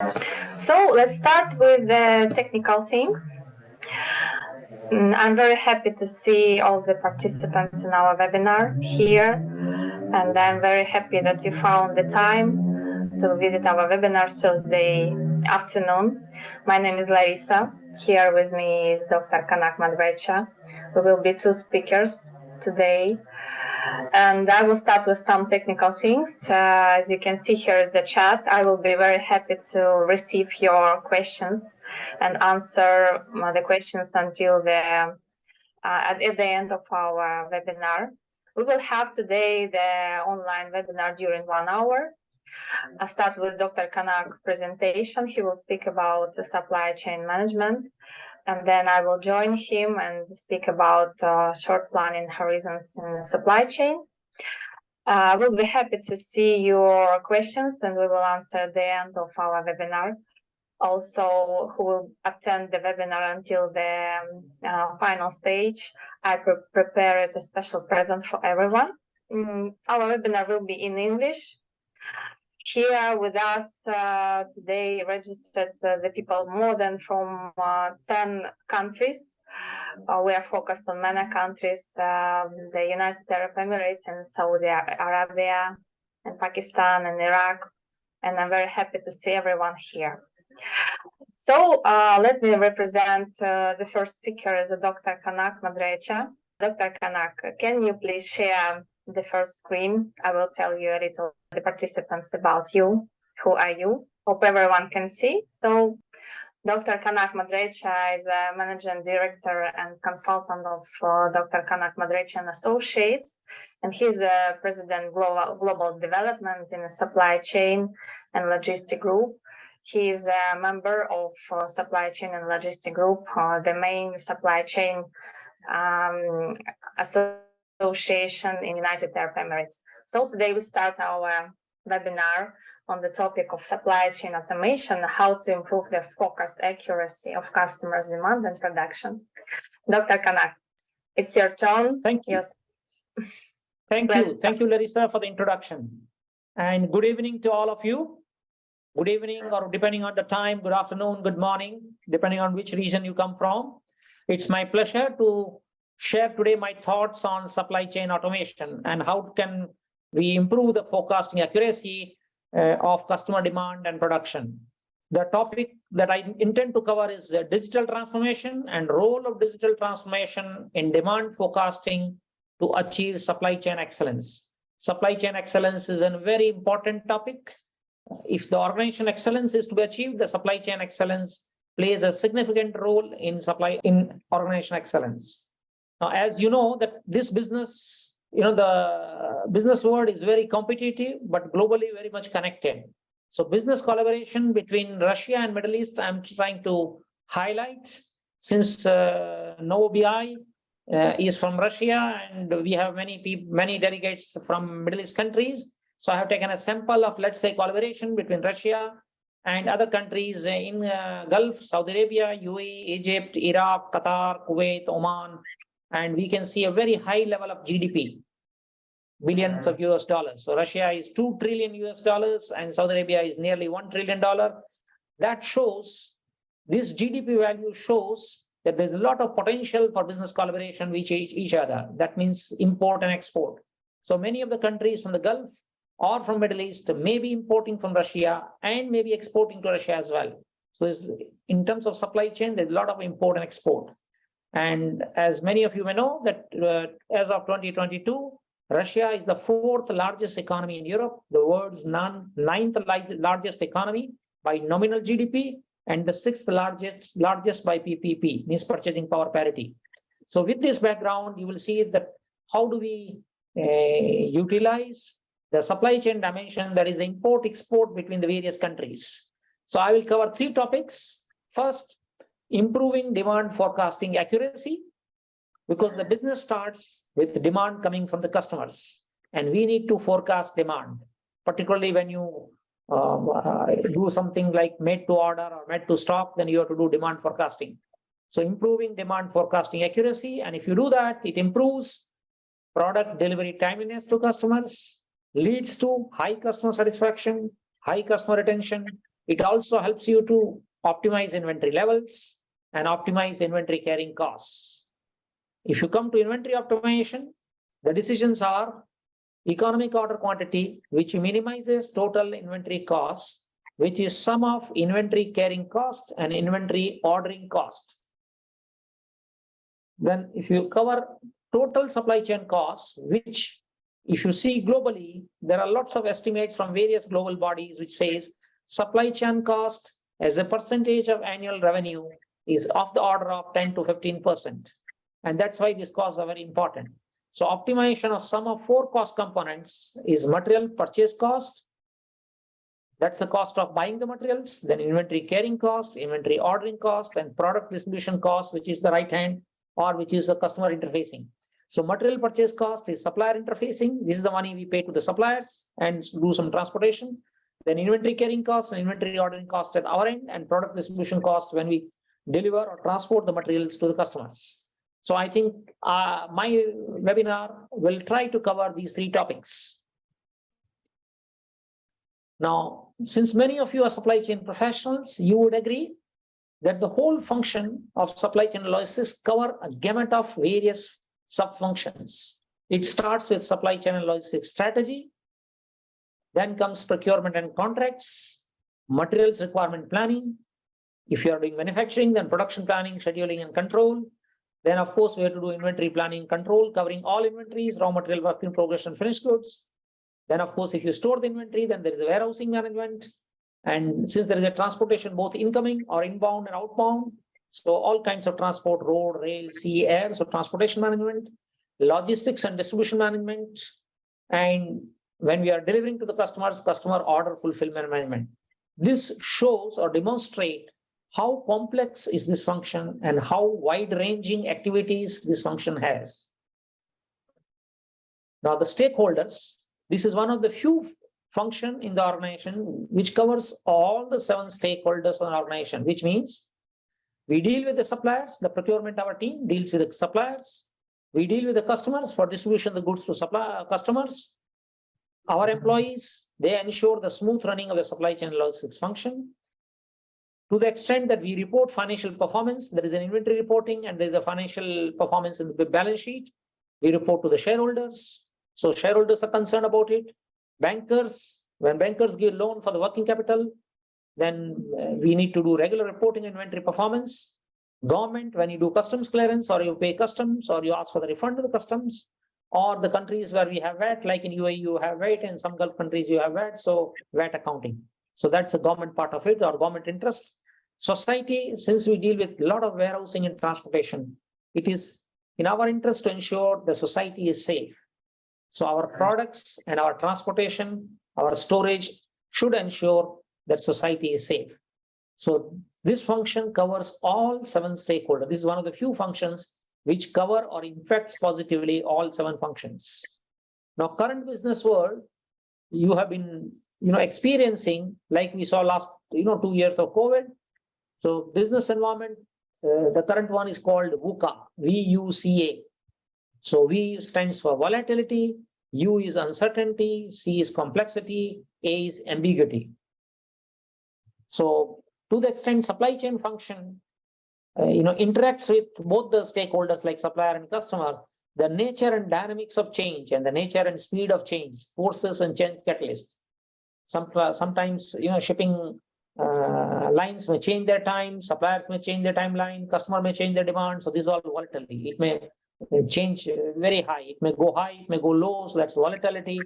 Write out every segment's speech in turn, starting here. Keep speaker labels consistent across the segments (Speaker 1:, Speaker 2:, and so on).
Speaker 1: So let's start with the technical things. I'm very happy to see all the participants in our webinar here, and I'm very happy that you found the time to visit our webinar Thursday afternoon. My name is Larisa. Here with me is Dr. Kanak Madrecha. We will be two speakers today. And I will start with some technical things. As you can see here is the chat. I will be very happy to receive your questions and answer the questions until at the end of our webinar. We will have today the online webinar during 1 hour. I'll start with Dr. Kanak presentation. He will speak about the supply chain management. And then I will join him and speak about short planning horizons in supply chain. I will be happy to see your questions and we will answer at the end of our webinar. Also, who will attend the webinar until the final stage, I prepared a special present for everyone. Our webinar will be in English. Here with us today registered the people more than from 10 countries. We are focused on many countries, the United Arab Emirates and Saudi Arabia and Pakistan and Iraq. And I'm very happy to see everyone here. So let me represent the first speaker is Dr. Kanak Madrecha. Dr. Kanak, can you please share the first screen? I will tell you a little the participants about you. Who are you? Hope everyone can see. So Dr. Kanak Madrecha is a managing director and consultant of Dr. Kanak Madrecha and Associates, and he's a president global development in the supply chain and logistic group. He is a member of supply chain and logistic group, the main supply chain association in United Arab Emirates. So today we start our webinar on the topic of supply chain automation, how to improve the forecast accuracy of customers' demand and production. Dr. Kanak, it's your turn.
Speaker 2: Thank you. Thank you, Larisa, for the introduction. And good evening to all of you. Good evening, or depending on the time, good afternoon, good morning, depending on which region you come from. It's my pleasure to share today my thoughts on supply chain automation and how can we improve the forecasting accuracy of customer demand and production. The topic that I intend to cover is digital transformation and role of digital transformation in demand forecasting to achieve supply chain excellence. Supply chain excellence is a very important topic. If the organization excellence is to be achieved, the supply chain excellence plays a significant role in organization excellence. Now, as you know, that this business, the business world is very competitive, but globally very much connected. So business collaboration between Russia and Middle East, I'm trying to highlight, since Novo BI is from Russia and we have many delegates from Middle East countries. So I have taken a sample of, let's say, collaboration between Russia and other countries in Gulf, Saudi Arabia, UAE, Egypt, Iraq, Qatar, Kuwait, Oman, and we can see a very high level of GDP, billions of US dollars. So Russia is $2 trillion US dollars and Saudi Arabia is nearly $1 trillion. That shows, this GDP value shows that there's a lot of potential for business collaboration with each other. That means import and export. So many of the countries from the Gulf or from Middle East may be importing from Russia and maybe exporting to Russia as well. So in terms of supply chain, there's a lot of import and export. And as many of you may know, that as of 2022, Russia is the 4th largest economy in Europe, the world's 9th largest economy by nominal GDP, and the 6th largest by PPP, means purchasing power parity. So with this background, you will see that how do we utilize the supply chain dimension, that is import-export between the various countries. So I will cover 3 topics. First, improving demand forecasting accuracy, because the business starts with demand coming from the customers, and we need to forecast demand, particularly when you do something like made to order or made to stock, then you have to do demand forecasting. So improving demand forecasting accuracy, and if you do that, it improves product delivery timeliness to customers, leads to high customer satisfaction, high customer retention, It also helps you to optimize inventory levels and optimize inventory carrying costs. If you come to inventory optimization, the decisions are economic order quantity, which minimizes total inventory cost, which is sum of inventory carrying cost and inventory ordering cost. Then if you cover total supply chain costs, which if you see globally, there are lots of estimates from various global bodies which says supply chain cost as a percentage of annual revenue is of the order of 10 to 15%. And that's why these costs are very important. So optimization of sum of 4 cost components is material purchase cost. That's the cost of buying the materials, then inventory carrying cost, inventory ordering cost, and product distribution cost, which is the right hand, or which is the customer interfacing. So material purchase cost is supplier interfacing. This is the money we pay to the suppliers and do some transportation. Then inventory carrying cost and inventory ordering cost at our end, and product distribution cost when we deliver or transport the materials to the customers. So I think my webinar will try to cover these 3 topics. Now, since many of you are supply chain professionals, you would agree that the whole function of supply chain logistics cover a gamut of various sub-functions. It starts with supply chain and logistics strategy, then comes procurement and contracts, materials requirement planning. If you are doing manufacturing, then production planning, scheduling and control. Then of course we have to do inventory planning control, covering all inventories, raw material, work in progress and finished goods. Then of course, if you store the inventory, then there is a warehousing management. And since there is a transportation, both incoming or inbound and outbound, so all kinds of transport, road, rail, sea, air, so transportation management, logistics and distribution management. And when we are delivering to the customers, customer order fulfillment management. This shows or demonstrates how complex is this function and how wide-ranging activities this function has. Now the stakeholders, this is one of the few functions in the organization which covers all the 7 stakeholders in the organization, which means we deal with the suppliers, the procurement, our team deals with the suppliers. We deal with the customers for distribution of the goods to customers. Our employees, they ensure the smooth running of the supply chain logistics function. To the extent that we report financial performance, there is an inventory reporting and there is a financial performance in the balance sheet. We report to the shareholders. So shareholders are concerned about it. Bankers, when bankers give loan for the working capital, then we need to do regular reporting inventory performance. Government, when you do customs clearance or you pay customs or you ask for the refund to the customs, or the countries where we have VAT, like in UAE you have VAT, in some Gulf countries you have VAT, so VAT accounting. So that's a government part of it, or government interest. Society, since we deal with a lot of warehousing and transportation, it is in our interest to ensure the society is safe. So our products and our transportation, our storage should ensure that society is safe. So this function covers all 7 stakeholders. This is one of the few functions which cover or infects positively all 7 functions. Now, current business world, you have been experiencing, like we saw last 2 years of COVID. So business environment, the current one is called VUCA, VUCA. So V stands for volatility, U is uncertainty, C is complexity, A is ambiguity. So to the extent supply chain function interacts with both the stakeholders like supplier and customer, the nature and dynamics of change and the nature and speed of change, forces and change catalysts. Sometimes shipping lines may change their time, suppliers may change their timeline, customer may change their demand. So this is all volatility. It may change very high, it may go high, it may go low. So that's volatility.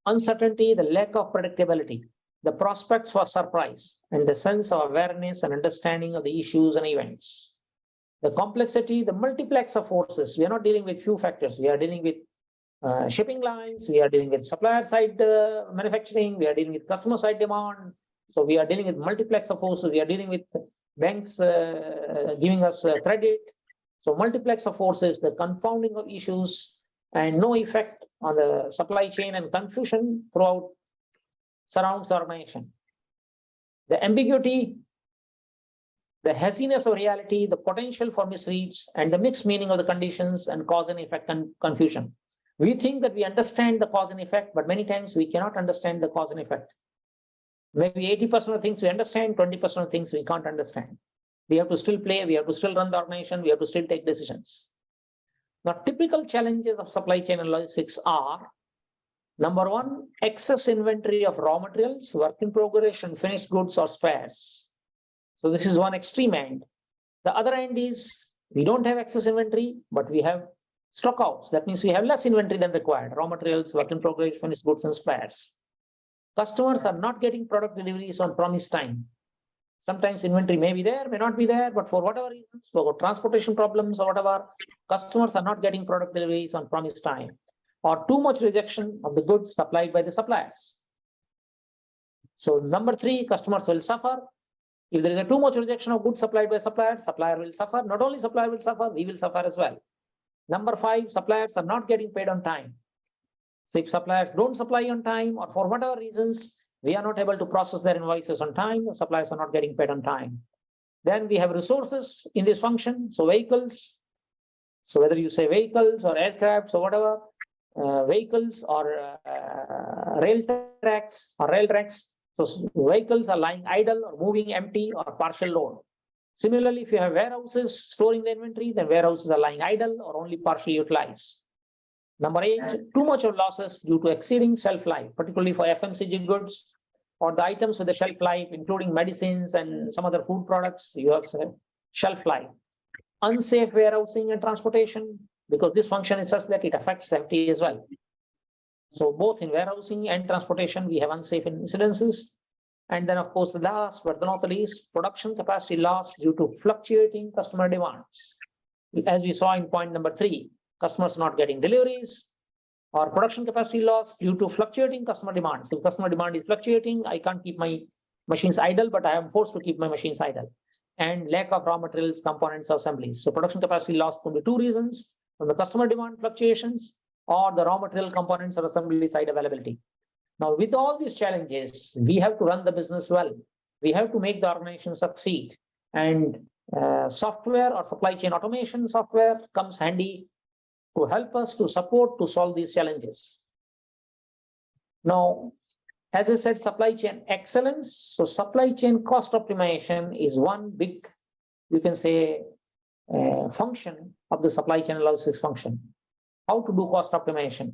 Speaker 2: Uncertainty, the lack of predictability, the prospects for surprise, and the sense of awareness and understanding of the issues and events. The complexity, the multiplex of forces. We are not dealing with few factors. We are dealing with shipping lines, we are dealing with supplier side manufacturing, we are dealing with customer side demand. So we are dealing with multiplex of forces. We are dealing with banks giving us credit. So multiplex of forces, the confounding of issues, and no effect on the supply chain, and confusion throughout surrounds the organization. The ambiguity, the haziness of reality, the potential for misreads, and the mixed meaning of the conditions and cause and effect and confusion. We think that we understand the cause and effect, but many times we cannot understand the cause and effect. Maybe 80% of things we understand, 20% of things we can't understand. We have to still play, we have to still run the organization, we have to still take decisions. Now, typical challenges of supply chain and logistics are, number one, excess inventory of raw materials, work in progress, and finished goods or spares. So this is one extreme end. The other end is we don't have excess inventory, but we have stockouts. That means we have less inventory than required, raw materials, work in progress, finished goods, and spares. Customers are not getting product deliveries on promised time. Sometimes inventory may be there, may not be there, but for whatever reasons, for transportation problems or whatever, customers are not getting product deliveries on promised time, or too much rejection of the goods supplied by the suppliers. So number three, customers will suffer. If there is a too much rejection of goods supplied by suppliers, supplier will suffer. Not only supplier will suffer, we will suffer as well. Number five, suppliers are not getting paid on time. So if suppliers don't supply on time, or for whatever reasons, we are not able to process their invoices on time, the suppliers are not getting paid on time. Then we have resources in this function. So vehicles, so whether you say vehicles or aircrafts or whatever, vehicles or rail tracks. So vehicles are lying idle or moving empty or partial load. Similarly, if you have warehouses storing the inventory, then warehouses are lying idle or only partially utilized. Number eight, too much of losses due to exceeding shelf life, particularly for FMCG goods or the items with the shelf life, including medicines and some other food products. You have shelf life. Unsafe warehousing and transportation, because this function is such that it affects safety as well. So both in warehousing and transportation, we have unsafe incidences. And then, of course, last but not the least, production capacity loss due to fluctuating customer demands. As we saw in point number 3, customers not getting deliveries, or production capacity loss due to fluctuating customer demands. If customer demand is fluctuating, I can't keep my machines idle, but I am forced to keep my machines idle. And lack of raw materials, components, or assemblies. So production capacity loss could be 2 reasons: from the customer demand fluctuations or the raw material components or assembly side availability. Now, with all these challenges, we have to run the business well. We have to make the organization succeed. And software or supply chain automation software comes handy to help us to support to solve these challenges. Now, as I said, supply chain excellence. So supply chain cost optimization is one big, you can say, function of the supply chain logistics function. How to do cost optimization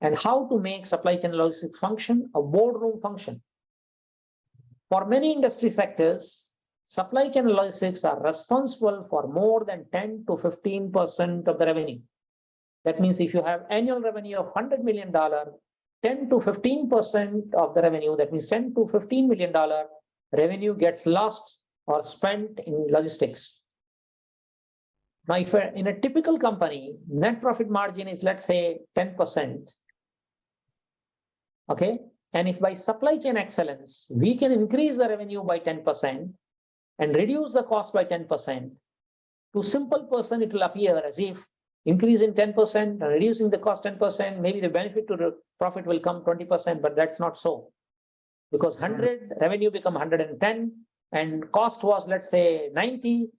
Speaker 2: and how to make supply chain logistics function a boardroom function. For many industry sectors, supply chain logistics are responsible for more than 10 to 15% of the revenue. That means if you have annual revenue of $100 million, 10 to 15% of the revenue, that means $10 to $15 million revenue gets lost or spent in logistics. Now, if in a typical company, net profit margin is, let's say, 10%. Okay. And if by supply chain excellence, we can increase the revenue by 10% and reduce the cost by 10%, to simple person, it will appear as if increasing 10% and reducing the cost 10%, maybe the benefit to the profit will come 20%, but that's not so. Because 100 revenue become 110 and cost was, let's say, 90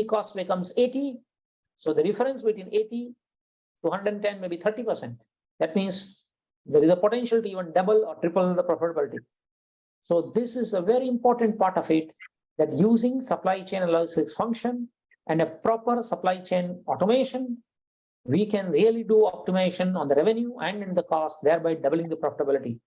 Speaker 2: cost becomes 80. So the difference between 80 to 110 may be 30%. That means there is a potential to even double or triple the profitability. So this is a very important part of it, that using supply chain and logistics function and a proper supply chain automation, we can really do optimization on the revenue and in the cost, thereby doubling the profitability.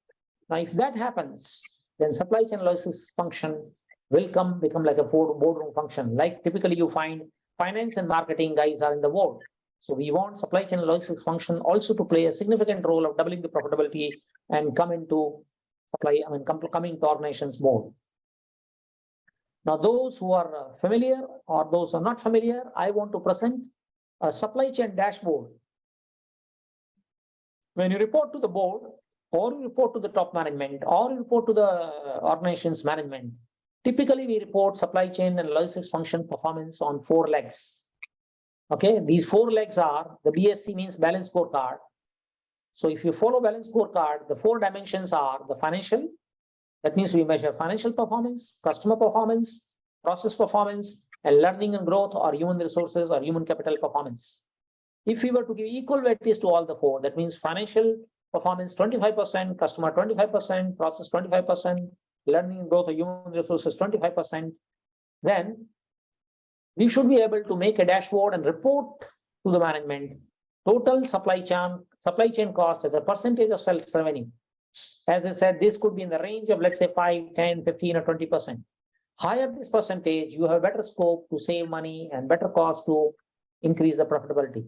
Speaker 2: Now, if that happens, then supply chain logistics function will become like a boardroom function. Like typically you find finance and marketing guys are in the board. So we want supply chain logistics function also to play a significant role of doubling the profitability and coming to organization's board. Now, those who are familiar or those who are not familiar, I want to present a supply chain dashboard. When you report to the board, or you report to the top management, or you report to the organization's management, typically we report supply chain and logistics function performance on 4 legs. Okay, these 4 legs are, the BSC means balance scorecard. So if you follow balance scorecard, the 4 dimensions are the financial. That means we measure financial performance, customer performance, process performance, and learning and growth or human resources or human capital performance. If we were to give equal weightage to all the 4, that means financial performance 25%, customer 25%, process 25%, learning and growth of human resources 25%, then we should be able to make a dashboard and report to the management total supply chain cost as a percentage of sales revenue. As I said, this could be in the range of, let's say, 5, 10, 15, or 20%. Higher this percentage, you have better scope to save money and better cost to increase the profitability.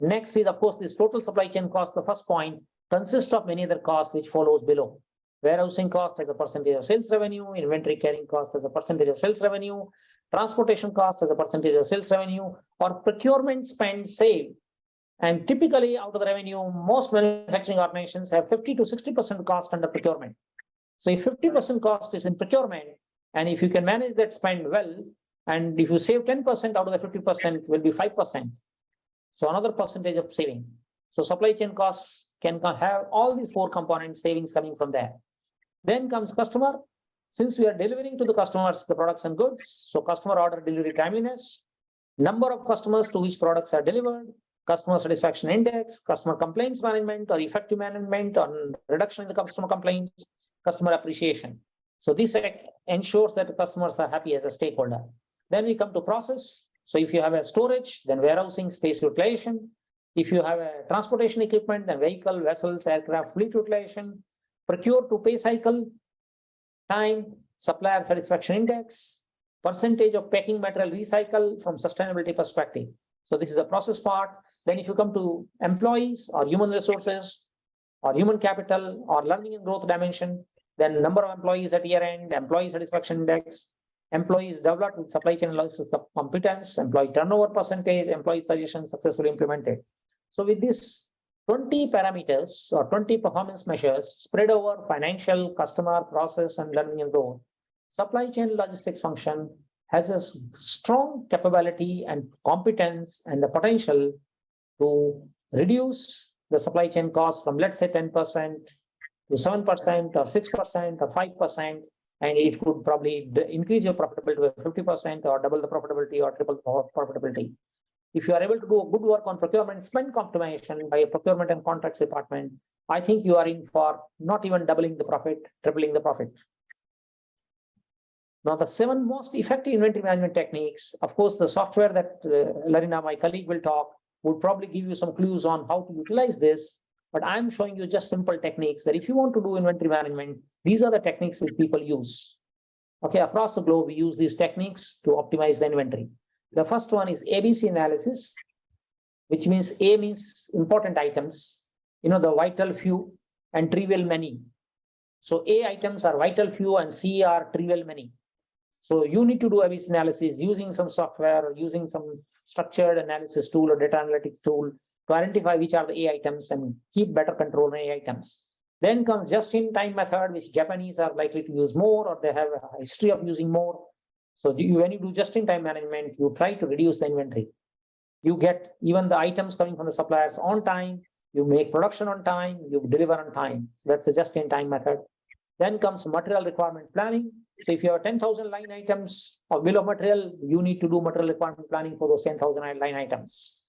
Speaker 2: Next is, of course, this total supply chain cost. The first point consists of many other costs which follows below. Warehousing cost as a percentage of sales revenue, inventory carrying cost as a percentage of sales revenue, transportation cost as a percentage of sales revenue, or procurement spend saved. And typically, out of the revenue, most manufacturing organizations have 50 to 60% cost under procurement. So if 50% cost is in procurement, and if you can manage that spend well, and if you save 10% out of the 50%, will be 5%. So another percentage of saving. So supply chain costs can have all these 4 component savings coming from there. Then comes customer. Since we are delivering to the customers the products and goods, so customer order delivery timeliness, number of customers to which products are delivered, customer satisfaction index, customer complaints management or effective management on reduction in the customer complaints, customer appreciation. So this ensures that the customers are happy as a stakeholder. Then we come to process. So if you have a storage, then warehousing, space utilization. If you have a transportation equipment, then vehicle, vessels, aircraft, fleet utilization. Procure to pay cycle, time, supplier satisfaction index, percentage of packing material recycle from sustainability perspective. So this is a process part. Then if you come to employees or human resources or human capital or learning and growth dimension, then number of employees at year end, employee satisfaction index, employees developed with supply chain analysis of competence, employee turnover percentage, employee suggestions successfully implemented. So with this 20 parameters or 20 performance measures spread over financial, customer, process, and learning and growth, supply chain logistics function has a strong capability and competence and the potential to reduce the supply chain cost from, let's say, 10% to 7% or 6% or 5%, and it could probably increase your profitability by 50% or double the profitability or triple the profitability. If you are able to do good work on procurement spend optimization by a procurement and contracts department, I think you are in for not even doubling the profit, tripling the profit. Now, the 7 most effective inventory management techniques, of course, the software that Larina, my colleague, will talk, would probably give you some clues on how to utilize this. But I'm showing you just simple techniques that if you want to do inventory management, these are the techniques that people use. Okay, across the globe, we use these techniques to optimize the inventory. The first one is ABC analysis, which means A means important items, the vital few, and trivial many. So A items are vital few and C are trivial many. So you need to do ABC analysis using some software or using some structured analysis tool or data analytics tool to identify which are the A items and keep better control on A items. Then comes just-in-time method, which Japanese are likely to use more, or they have a history of using more. So when you do just-in-time management, you try to reduce the inventory. You get even the items coming from the suppliers on time, you make production on time, you deliver on time. That's the just-in-time method. Then comes material requirement planning. So if you have 10,000 line items of bill of material, you need to do material requirement planning for those 10,000 line items.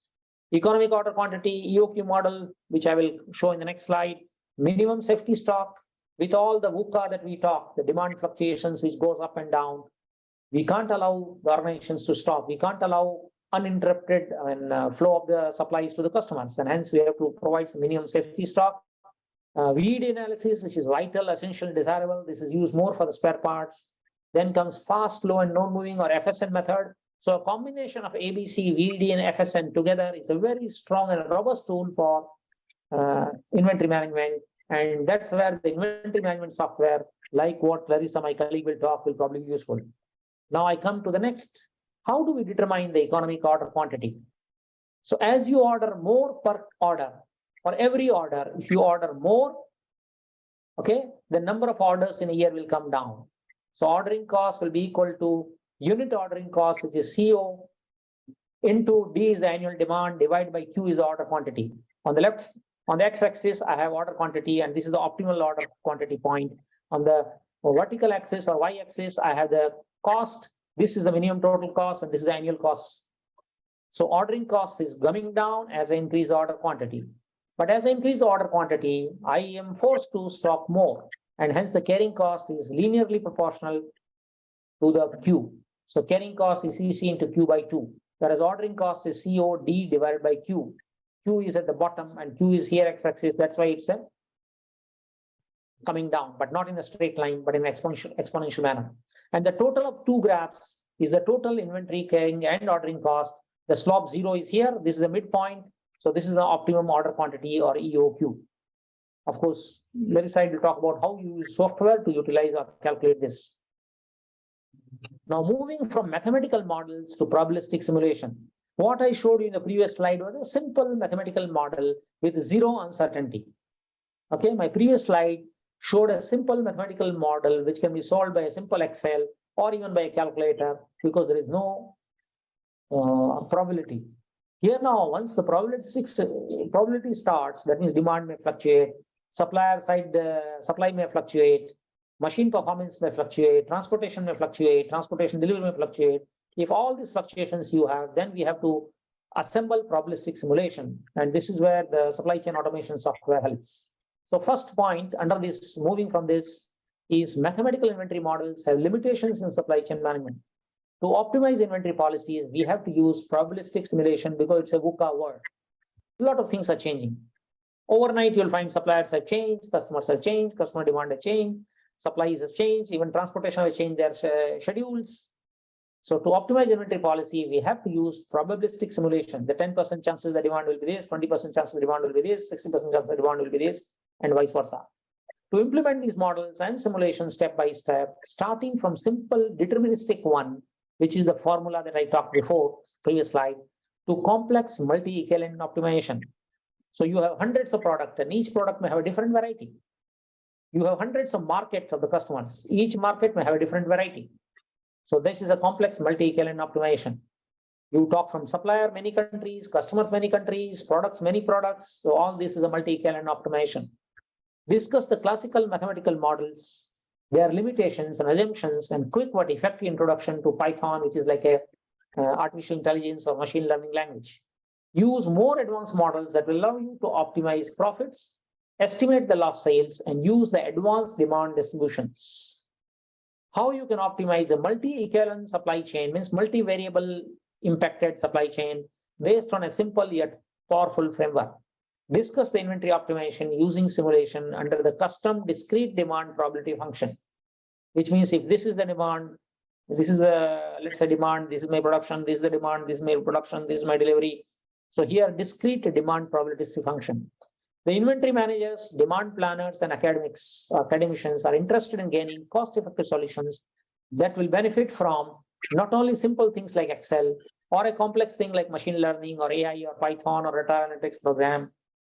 Speaker 2: Economic order quantity, EOQ model, which I will show in the next slide. Minimum safety stock with all the VUCA that we talk, the demand fluctuations which goes up and down. We can't allow the organizations to stop. We can't allow uninterrupted flow of the supplies to the customers, and hence we have to provide some minimum safety stock. VED analysis, which is vital, essential, desirable. This is used more for the spare parts. Then comes fast, slow, and non-moving or FSN method. So a combination of ABC, VED, and FSN together is a very strong and robust tool for inventory management. And that's where the inventory management software, like what Larisa, my colleague, will talk, will probably be useful. Now I come to the next. How do we determine the economic order quantity? So as you order more per order, for every order, if you order more, okay, the number of orders in a year will come down. So ordering cost will be equal to unit ordering cost, which is CO, into D is the annual demand, divided by Q is the order quantity. On the left, on the x-axis, I have order quantity, and this is the optimal order quantity point. On the vertical axis or y-axis, I have the cost. This is the minimum total cost, and this is the annual cost. So ordering cost is coming down as I increase the order quantity. But as I increase the order quantity, I am forced to stock more. and hence the carrying cost is linearly proportional to the Q. So carrying cost is CC into Q by 2, whereas ordering cost is COD divided by Q. Q is at the bottom and Q is here x-axis. That's why it's coming down, but not in a straight line, but in an exponential manner. And the total of two graphs is the total inventory carrying and ordering cost. The slope 0 is here. This is the midpoint. So this is the optimum order quantity, or EOQ. Of course, Larisa will talk about how you use software to utilize or calculate this. Now, moving from mathematical models to probabilistic simulation. What I showed you in the previous slide was a simple mathematical model with zero uncertainty. Okay, my previous slide showed a simple mathematical model which can be solved by a simple Excel or even by a calculator, because there is no probability. Here now, once the probability starts, that means demand may fluctuate, supplier side supply may fluctuate, machine performance may fluctuate, transportation may fluctuate, transportation delivery may fluctuate. If all these fluctuations you have, then we have to assemble probabilistic simulation. And this is where the supply chain automation software helps. So first point under this, moving from this, is mathematical inventory models have limitations in supply chain management. To optimize inventory policies, we have to use probabilistic simulation because it's a VUCA word. A lot of things are changing. Overnight, you'll find suppliers have changed, customers have changed, customer demand has changed, supplies has changed, even transportation has changed their schedules. So to optimize inventory policy, we have to use probabilistic simulation. The 10% chances the demand will be this, 20% chances the demand will be this, 60% chances the demand will be this, and vice versa. To implement these models and simulations step by step, starting from simple deterministic one, which is the formula that I talked before, previous slide, to complex multi-equivalent optimization. So you have hundreds of products, and each product may have a different variety. You have hundreds of markets of the customers. Each market may have a different variety. So this is a complex multi-equivalent optimization. You talk from supplier, many countries, customers, many countries, products, many products. So all this is a multi-equivalent optimization. Discuss the classical mathematical models, their limitations and assumptions, and quick but effective introduction to Python, which is like a artificial intelligence or machine learning language. Use more advanced models that will allow you to optimize profits, estimate the lost sales, and use the advanced demand distributions. How you can optimize a multi-equivalent supply chain means multi-variable impacted supply chain based on a simple yet powerful framework. Discuss the inventory optimization using simulation under the custom discrete demand probability function, which means if this is the demand, this is the, let's say, demand, this is my production, this is the demand, this is my production, this is my delivery. So here, discrete demand probability function. The inventory managers, demand planners, and academicians are interested in gaining cost-effective solutions that will benefit from not only simple things like Excel or a complex thing like machine learning or AI or Python or data analytics program.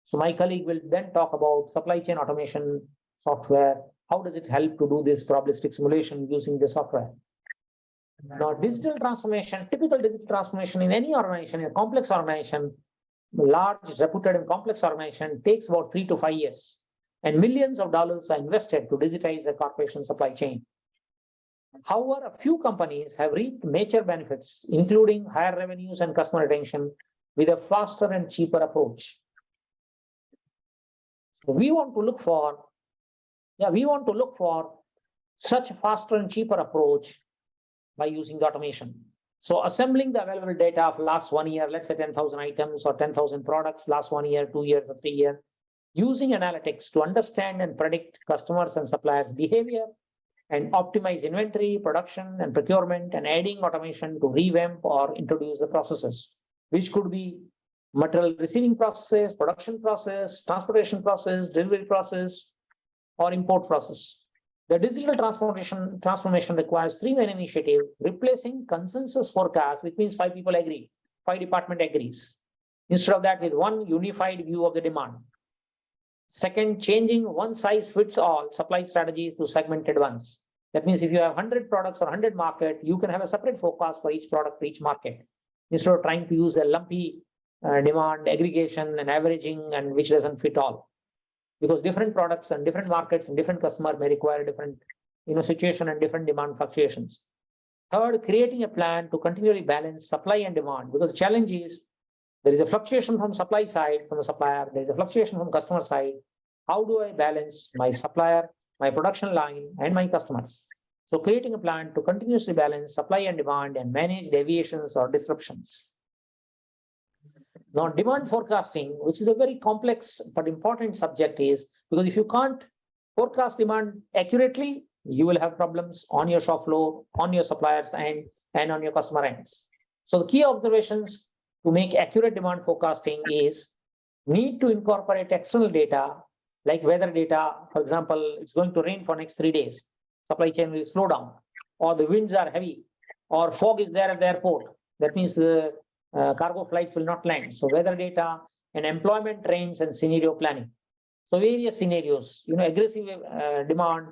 Speaker 2: So my colleague will then talk about supply chain automation software. How does it help to do this probabilistic simulation using the software? Now, digital transformation, typical digital transformation in any organization, in a complex organization, large, reputed and complex organization takes about 3 to 5 years, and millions of dollars are invested to digitize a corporation supply chain. However, a few companies have reaped major benefits, including higher revenues and customer retention, with a faster and cheaper approach. We want to look for such a faster and cheaper approach by using the automation. So assembling the available data of last 1 year, let's say 10,000 items or 10,000 products, last 1 year, 2 years, or 3 years, using analytics to understand and predict customers and suppliers' behavior and optimize inventory, production, and procurement, and adding automation to revamp or introduce the processes, which could be material receiving process, production process, transportation process, delivery process, or import process. The digital transformation requires 3 main initiatives: replacing consensus forecast, which means 5 people agree, 5 department agrees. Instead of that, with one unified view of the demand. Second, changing one size fits all supply strategies to segmented ones. That means if you have 100 products or 100 market, you can have a separate forecast for each product for each market, instead of trying to use a lumpy demand aggregation and averaging, and which doesn't fit all. Because different products and different markets and different customers may require different situation and different demand fluctuations. Third, creating a plan to continually balance supply and demand, because the challenge is there is a fluctuation from supply side from the supplier, there is a fluctuation from customer side. How do I balance my supplier my production line, and my customers. So creating a plan to continuously balance supply and demand and manage deviations or disruptions. Now, demand forecasting, which is a very complex but important subject, is because if you can't forecast demand accurately, you will have problems on your shop floor, on your suppliers and on your customer ends. So the key observations to make accurate demand forecasting is need to incorporate external data like weather data. For example, it's going to rain for next 3 days. Supply chain will slow down, or the winds are heavy, or fog is there at the airport. That means the cargo flights will not land. So weather data and employment trends and scenario planning. So various scenarios, aggressive demand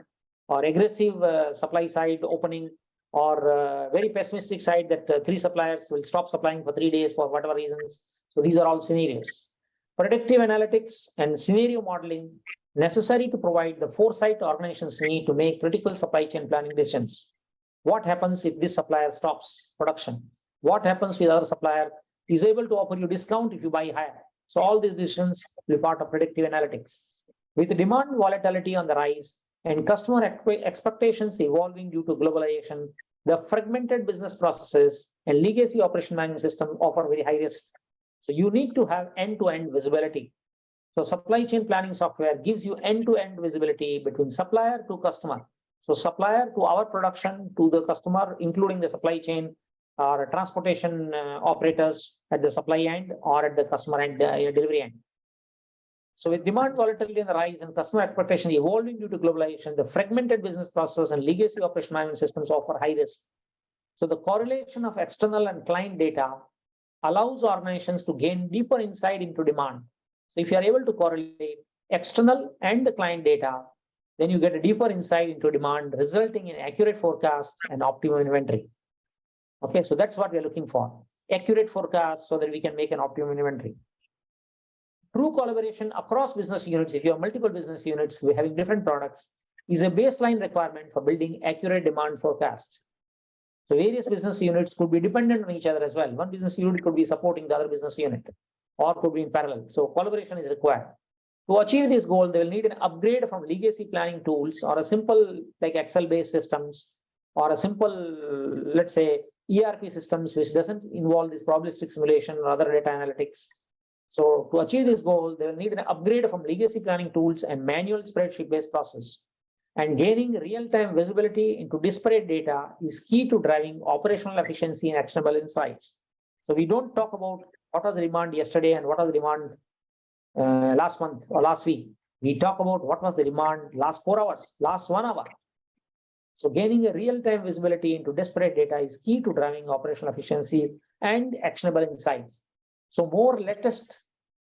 Speaker 2: or aggressive supply side opening, or very pessimistic side that 3 suppliers will stop supplying for 3 days for whatever reasons. So these are all scenarios. Predictive analytics and scenario modeling necessary to provide the foresight organizations need to make critical supply chain planning decisions. What happens if this supplier stops production? What happens with other supplier is able to offer you discount if you buy higher? So all these decisions will be part of predictive analytics. With demand volatility on the rise and customer expectations evolving due to globalization, the fragmented business processes and legacy operation management system offer very high risk. So you need to have end-to-end visibility. So supply chain planning software gives you end-to-end visibility between supplier to customer. So supplier to our production to the customer, including the supply chain or transportation operators at the supply end or at the customer end, delivery end. So with demand volatility on the rise and customer expectation evolving due to globalization, the fragmented business process and legacy operation management systems offer high risk. So the correlation of external and client data allows organizations to gain deeper insight into demand. So if you are able to correlate external and the client data, then you get a deeper insight into demand, resulting in accurate forecast and optimum inventory. Okay, so that's what we are looking for. Accurate forecast so that we can make an optimum inventory. True collaboration across business units, if you have multiple business units we're having different products, is a baseline requirement for building accurate demand forecast. So various business units could be dependent on each other as well. One business unit could be supporting the other business unit or could be in parallel. So collaboration is required. To achieve this goal, they will need an upgrade from legacy planning tools or a simple like Excel-based systems or a simple, let's say, ERP systems which doesn't involve this probabilistic simulation or other data analytics. So to achieve this goal, they will need an upgrade from legacy planning tools and manual spreadsheet-based process. And gaining real-time visibility into disparate data is key to driving operational efficiency and actionable insights. So we don't talk about what was the demand yesterday and what was the demand last month or last week. We talk about what was the demand last 4 hours, last 1 hour. So gaining a real-time visibility into disparate data is key to driving operational efficiency and actionable insights. So more latest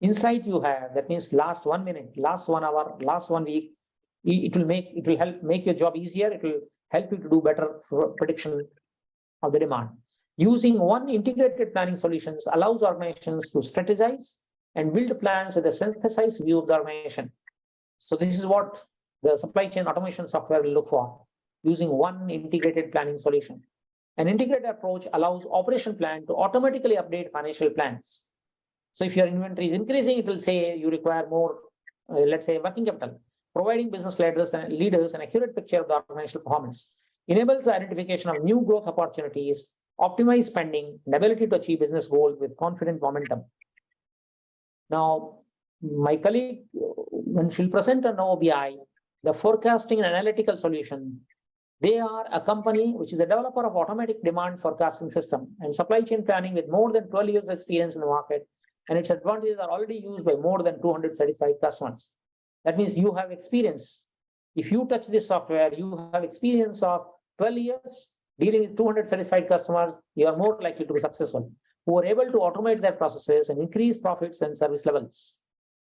Speaker 2: insight you have, that means last 1 minute, last 1 hour, last 1 week, it will help make your job easier. It will help you to do better prediction of the demand. Using one integrated planning solutions allows organizations to strategize and build plans with a synthesized view of the organization. So this is what the supply chain automation software will look for, using one integrated planning solution. An integrated approach allows operation plan to automatically update financial plans. So if your inventory is increasing, it will say you require more, let's say, working capital. Providing business leaders an accurate picture of the organizational performance enables the identification of new growth opportunities, optimize spending, and ability to achieve business goals with confident momentum. Now, my colleague, when she'll present on Novo BI, the forecasting and analytical solution, they are a company which is a developer of automatic demand forecasting system and supply chain planning with more than 12 years experience in the market, and its advantages are already used by more than 200 certified customers. That means you have experience. If you touch this software, you have experience of 12 years dealing with 200 satisfied customers, you are more likely to be successful, who are able to automate their processes and increase profits and service levels.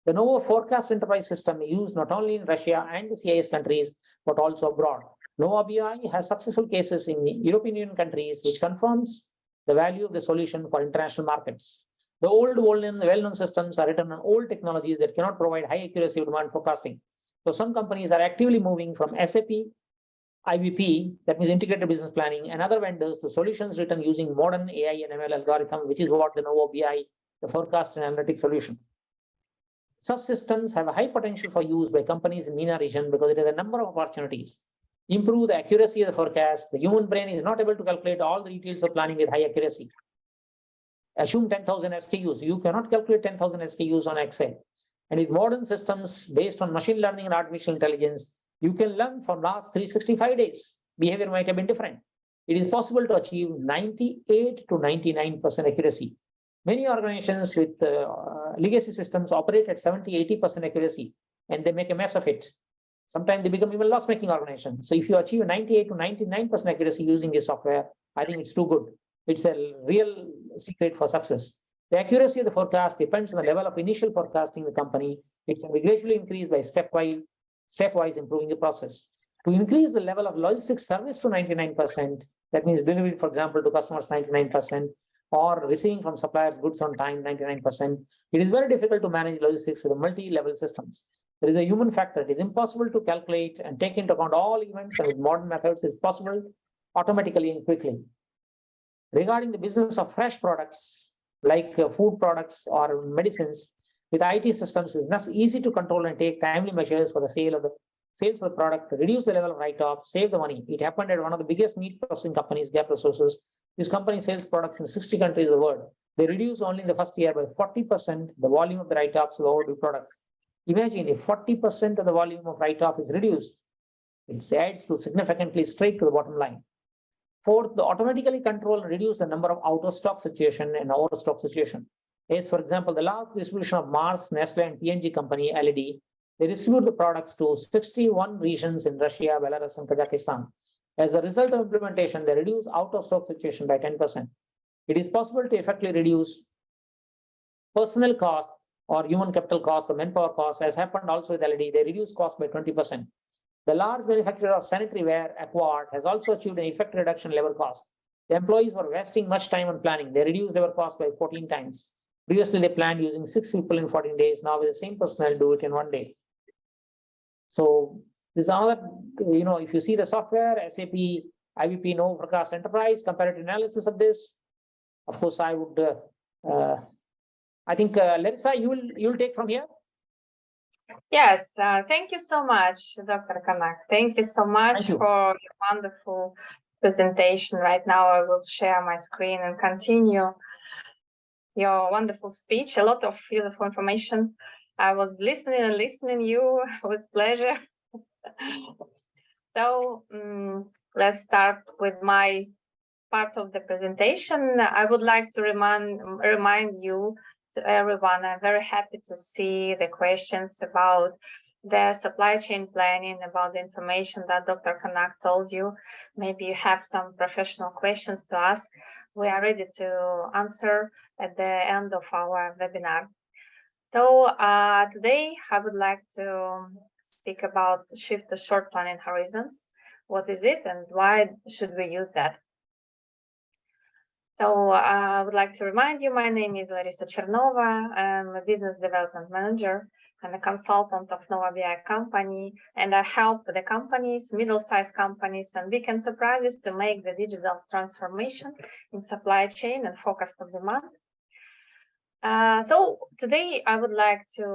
Speaker 2: The Novo Forecast Enterprise system is used not only in Russia and the CIS countries, but also abroad. Novo BI has successful cases in European Union countries, which confirms the value of the solution for international markets. The old well-known systems are written on old technologies that cannot provide high accuracy of demand forecasting. So some companies are actively moving from SAP IBP, that means integrated business planning, and other vendors to solutions written using modern AI and ML algorithm, which is what the Novo BI, the forecast and analytics solution. Such systems have a high potential for use by companies in MENA region because it has a number of opportunities. Improve the accuracy of the forecast. The human brain is not able to calculate all the details of planning with high accuracy. Assume 10,000 SKUs. You cannot calculate 10,000 SKUs on Excel. And with modern systems based on machine learning and artificial intelligence, you can learn from last 365 days. Behavior might have been different. It is possible to achieve 98 to 99% accuracy. Many organizations with legacy systems operate at 70-80% accuracy, and they make a mess of it. Sometimes they become even loss-making organizations. So if you achieve 98 to 99% accuracy using this software, I think it's too good. It's a real secret for success. The accuracy of the forecast depends on the level of initial forecasting in the company. It can be gradually increased by stepwise improving the process. To increase the level of logistics service to 99%, that means delivery, for example, to customers 99%, or receiving from suppliers goods on time 99%, it is very difficult to manage logistics with multi-level systems. There is a human factor. It is impossible to calculate and take into account all events, and with modern methods, it's possible automatically and quickly. Regarding the business of fresh products, like food products or medicines, with IT systems, it's not easy to control and take timely measures for the sales of the product, reduce the level of write-off, save the money. It happened at one of the biggest meat processing companies, Gap Resources. This company sells products in 60 countries of the world. They reduce only in the first year by 40% the volume of the write-offs of overdue products. Imagine if 40% of the volume of write-off is reduced, it adds to significantly straight to the bottom line. Fourth, the automatically control and reduce the number of out-of-stock situation and overstock situation. As for example, the last distribution of Mars, Nestle, and P&G company, LED, they distribute the products to 61 regions in Russia, Belarus, and Kazakhstan. As a result of implementation, they reduce out-of-stock situation by 10%. It is possible to effectively reduce personnel cost or human capital cost or manpower cost, as happened also with LED. They reduce cost by 20%. The large manufacturer of sanitary ware, Acquard, has also achieved an effective reduction in labor cost. The employees were wasting much time on planning. They reduced labor cost by 14 times. Previously, they planned using 6 people in 14 days. Now, with the same personnel, do it in 1 day. So this is another, if you see the software, SAP IBP Novo Forecast Enterprise, comparative analysis of this. Of course, I would, I think, Larisa, you'll take from here.
Speaker 1: Yes, thank you so much, Dr. Kanak. Thank you so much for your wonderful presentation. Right now, I will share my screen and continue your wonderful speech. A lot of beautiful information. I was listening you with pleasure. So let's start with my part of the presentation. I would like to remind you, to everyone, I'm very happy to see the questions about the supply chain planning, about the information that Dr. Kanak told you. Maybe you have some professional questions to ask. We are ready to answer at the end of our webinar. So today I would like to speak about shift to short planning horizons. What is it and why should we use that? So I would like to remind you, my name is Larisa Chernova. I'm a business development manager and a consultant of Novo BI company, and I help the companies, middle-sized companies and big enterprises to make the digital transformation in supply chain and forecast of demand. So today I would like to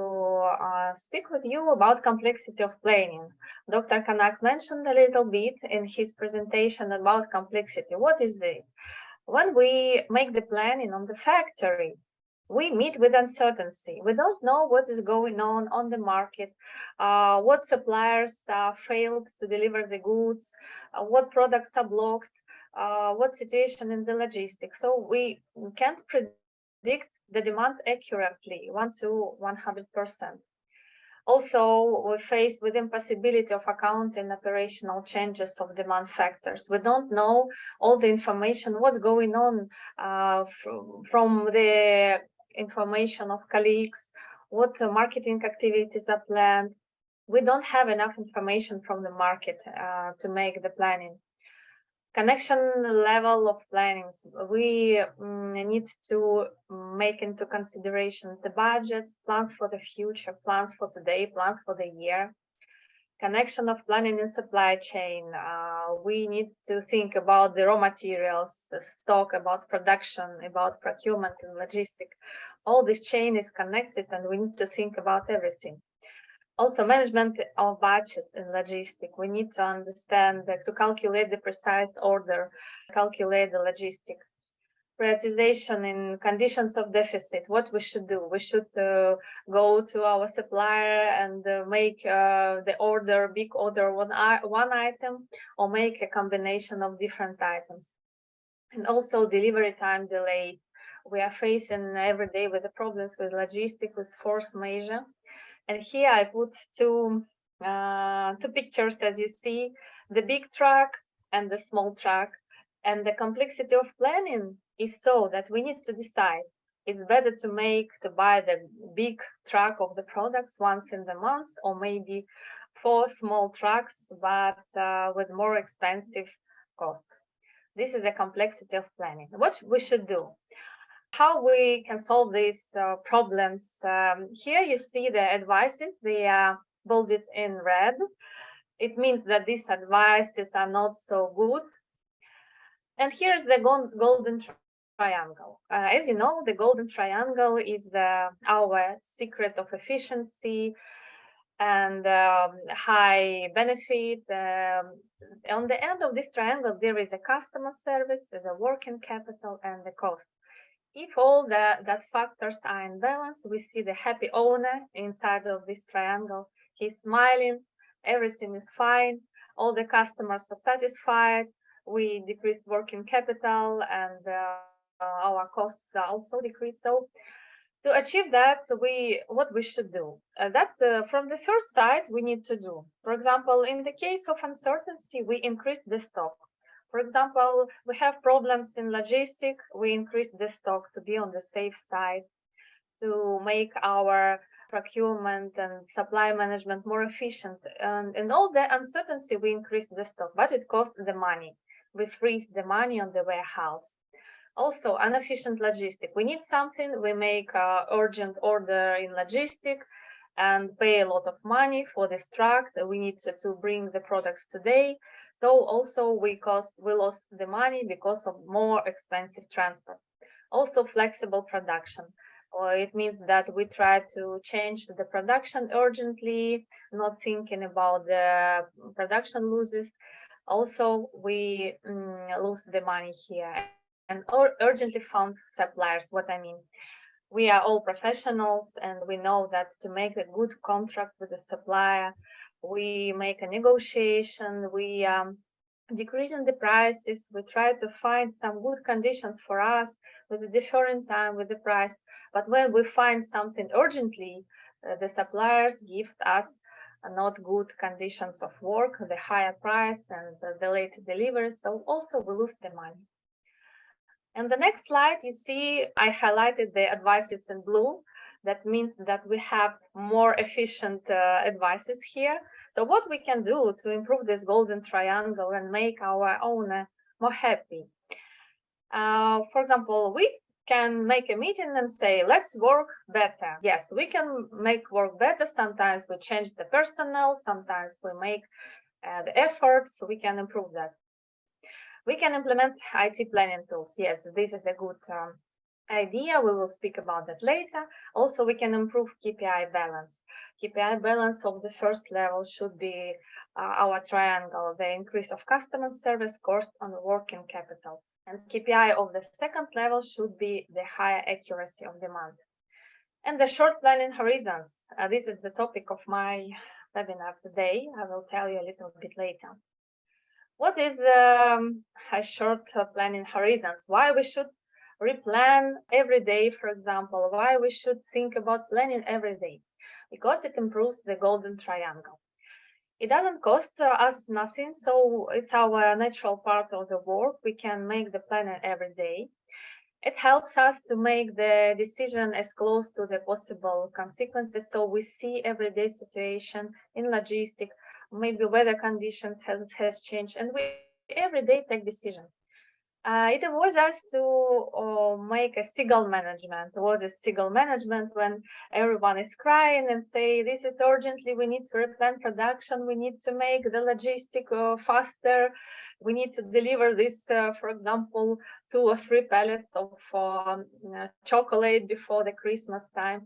Speaker 1: speak with you about complexity of planning. Dr. Kanak mentioned a little bit in his presentation about complexity. What is it? When we make the planning on the factory, we meet with uncertainty. We don't know what is going on the market, what suppliers failed to deliver the goods, what products are blocked, what situation in the logistics. So we can't predict the demand accurately, 1 to 100%. Also, we're faced with impossibility of accounting operational changes of demand factors. We don't know all the information, what's going on from the information of colleagues, what marketing activities are planned. We don't have enough information from the market to make the planning. Connection level of plannings. We need to make into consideration the budgets, plans for the future, plans for today, plans for the year. connection of planning and supply chain. We need to think about the raw materials, the stock, about production, about procurement and logistics. All this chain is connected and we need to think about everything. Also, management of batches in logistics. We need to understand that to calculate the precise order, calculate the logistics. Prioritization in conditions of deficit, what we should do. We should go to our supplier and make the order, big order, one item, or make a combination of different items. And also delivery time delay. We are facing every day with the problems with logistics, with force majeure. And here I put two pictures, as you see, the big truck and the small truck. And the complexity of planning is so that we need to decide, it's better to buy the big truck of the products once in the month, or maybe 4 small trucks, but with more expensive cost. This is the complexity of planning. What we should do, how we can solve these problems. Here you see the advices, they are bolded in red. It means that these advices are not so good. And here's the golden triangle. As you know, the golden triangle is our secret of efficiency and high benefit. On the end of this triangle, there is a customer service, the working capital, and the cost. If all that factors are in balance, we see the happy owner inside of this triangle. He's smiling, everything is fine, all the customers are satisfied, we decreased working capital, and our costs are also decreased. So to achieve that, what we should do, from the first side we need to do. For example, in the case of uncertainty, we increase the stock. For example, we have problems in logistics, we increase the stock to be on the safe side, to make our procurement and supply management more efficient. And in all the uncertainty, we increase the stock, but it costs the money. We freeze the money on the warehouse. Also, inefficient logistics. We need something, we make urgent order in logistics and pay a lot of money for this truck. We need to bring the products today. So also we lost the money because of more expensive transport. Also, flexible production. It means that we try to change the production urgently, not thinking about the production losses. Also, we lose the money here. And urgently found suppliers. What I mean, we are all professionals and we know that to make a good contract with the supplier, we make a negotiation, we decreasing the prices, we try to find some good conditions for us with a different time with the price. But when we find something urgently, the suppliers gives us not good conditions of work, the higher price and the late delivery. So also we lose the money. And the next slide, you see, I highlighted the advices in blue. That means that we have more efficient advices here. So what we can do to improve this golden triangle and make our owner more happy? For example, we can make a meeting and say, let's work better. Yes, we can make work better. Sometimes we change the personnel, sometimes we make the efforts, so we can improve that. We can implement IT planning tools. Yes, this is a good idea. We will speak about that later. Also, we can improve KPI balance. KPI balance of the first level should be our triangle, the increase of customer service, cost, and working capital. And KPI of the second level should be the higher accuracy of demand. And the short planning horizons. This is the topic of my webinar today. I will tell you a little bit later. What is a short planning horizons? Why we should replan every day, for example? Why we should think about planning every day? Because it improves the golden triangle. It doesn't cost us nothing, so it's our natural part of the work. We can make the planning every day. It helps us to make the decision as close to the possible consequences, so we see everyday situation in logistics. Maybe weather conditions has changed, and we every day take decisions. It avoids us to make a single management. It was a single management when everyone is crying and say, this is urgently, we need to replan production, we need to make the logistic faster, we need to deliver this, for example, 2 or 3 pallets of chocolate before the Christmas time.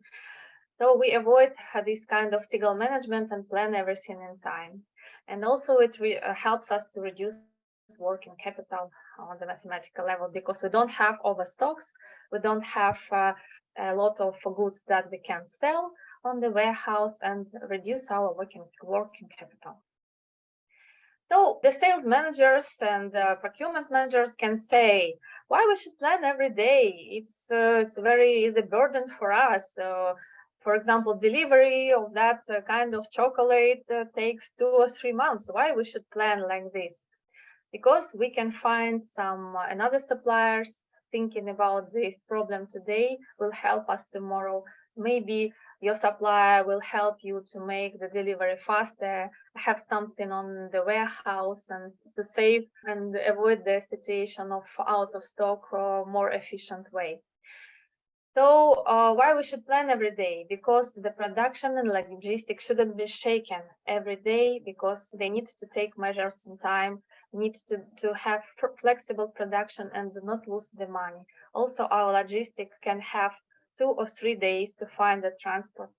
Speaker 1: So we avoid this kind of single management and plan everything in time. And also it helps us to reduce working capital on the mathematical level because we don't have overstocks, we don't have a lot of goods that we can sell on the warehouse and reduce our working capital. So the sales managers and procurement managers can say, why we should plan every day? It's a burden for us. For example, delivery of that kind of chocolate takes 2 or 3 months. Why we should plan like this? Because we can find some another suppliers thinking about this problem today will help us tomorrow. Maybe your supplier will help you to make the delivery faster, have something on the warehouse and to save and avoid the situation of out of stock or more efficient way. So why we should plan every day? Because the production and logistics shouldn't be shaken every day because they need to take measures in time, need to have flexible production and do not lose the money. Also, our logistics can have 2 or 3 days to find the transport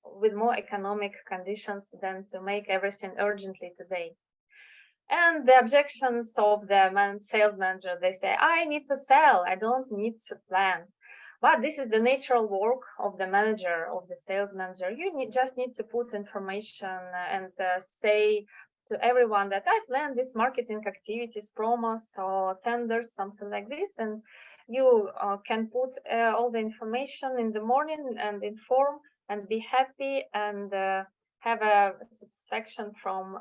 Speaker 1: with more economic conditions than to make everything urgently today. And the objections of the sales manager, they say, I need to sell, I don't need to plan. But this is the natural work of the manager, of the sales manager. You just need to put information and say to everyone that I plan this marketing activities, promos or tenders, something like this. And you can put all the information in the morning and inform and be happy and have a satisfaction from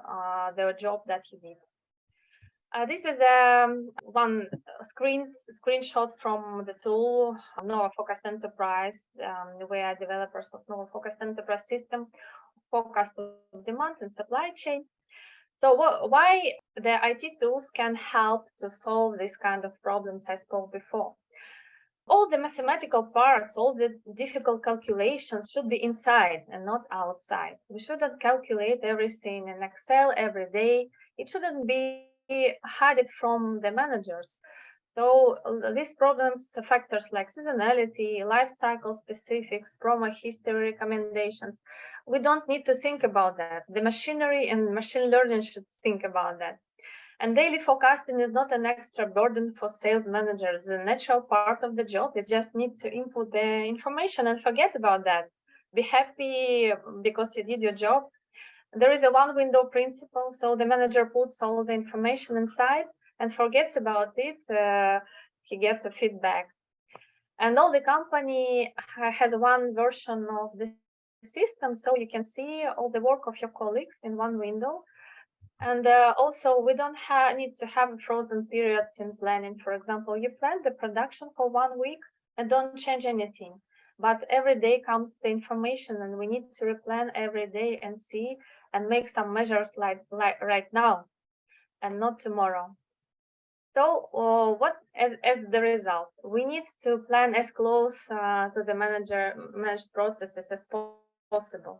Speaker 1: the job that you did. This is one screenshot from the tool Novo Forecast Enterprise. We are developers of Novo Forecast Enterprise system, forecast of demand and supply chain. So why the IT tools can help to solve this kind of problems I spoke before? All the mathematical parts, all the difficult calculations should be inside and not outside. We shouldn't calculate everything in Excel every day. It shouldn't be hidden from the managers. So these problems, factors like seasonality, life cycle specifics, promo history recommendations, we don't need to think about that. The machinery and machine learning should think about that. And daily forecasting is not an extra burden for sales managers. It's a natural part of the job. You just need to input the information and forget about that. Be happy because you did your job. There is a one window principle. So the manager puts all the information inside and forgets about it. He gets a feedback. And all the company has one version of the system. So you can see all the work of your colleagues in one window. And also, we don't need to have frozen periods in planning. For example, you plan the production for 1 week and don't change anything. But every day comes the information, and we need to replan every day and see and make some measures like right now and not tomorrow. So what as the result? We need to plan as close to the managed processes as possible.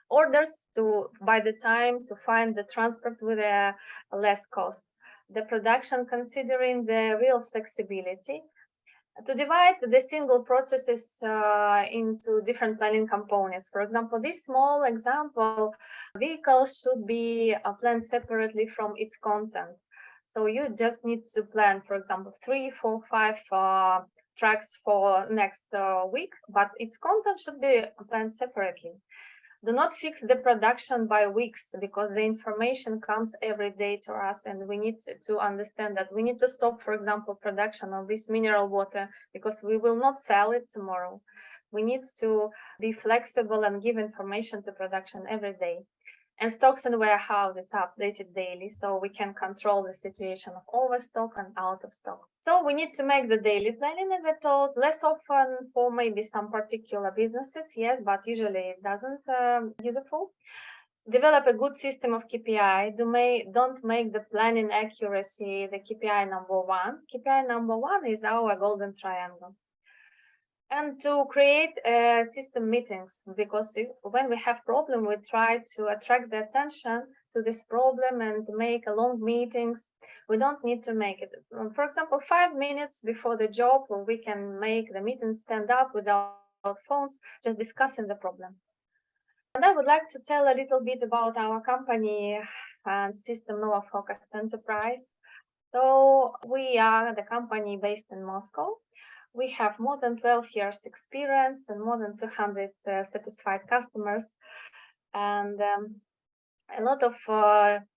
Speaker 1: Orders to by the time to find the transport with a less cost. The production considering the real flexibility. To divide the single processes into different planning components. For example, this small example, vehicles should be planned separately from its content. So you just need to plan, for example, 3, 4, 5 tracks for next week, but its content should be planned separately. Do not fix the production by weeks because the information comes every day to us and we need to understand that we need to stop, for example, production of this mineral water because we will not sell it tomorrow. We need to be flexible and give information to production every day. And stocks and warehouses are updated daily, so we can control the situation of overstock and out of stock. So we need to make the daily planning, as I told, less often for maybe some particular businesses, yes, but usually it doesn't useful. develop a good system of KPI. Don't make the planning accuracy the KPI number one. KPI number one is our golden triangle. And to create system meetings, because when we have problem, we try to attract the attention to this problem and make long meetings. We don't need to make it. For example, 5 minutes before the job, where we can make the meeting stand up without phones, just discussing the problem. And I would like to tell a little bit about our company and system Novo Forecast Enterprise. So we are the company based in Moscow. We have more than 12 years experience and more than 200 satisfied customers, and a lot of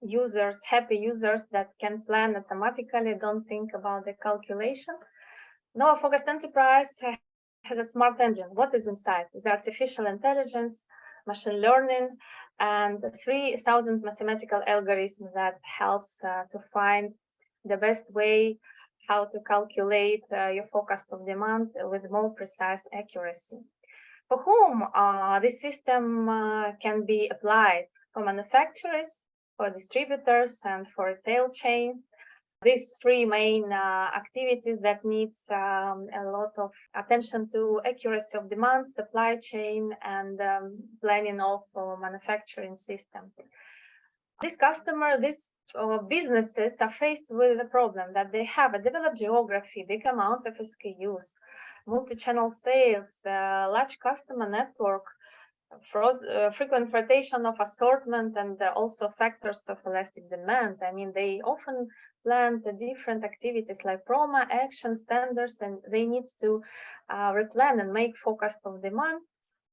Speaker 1: users, happy users that can plan automatically, don't think about the calculation. Novo Forecast Enterprise has a smart engine. What is inside? Is artificial intelligence, machine learning, and 3,000 mathematical algorithms that helps to find the best way how to calculate your forecast of demand with more precise accuracy. For whom this system can be applied? For manufacturers, for distributors, and for retail chain. These three main activities that needs a lot of attention to accuracy of demand, supply chain, and planning of manufacturing system. This customer, these businesses are faced with the problem that they have a developed geography, big amount of SKUs, multi-channel sales, large customer network, frequent rotation of assortment, and also factors of elastic demand. I mean, they often plan the different activities like promo, action, standards, and they need to replan and make forecast of demand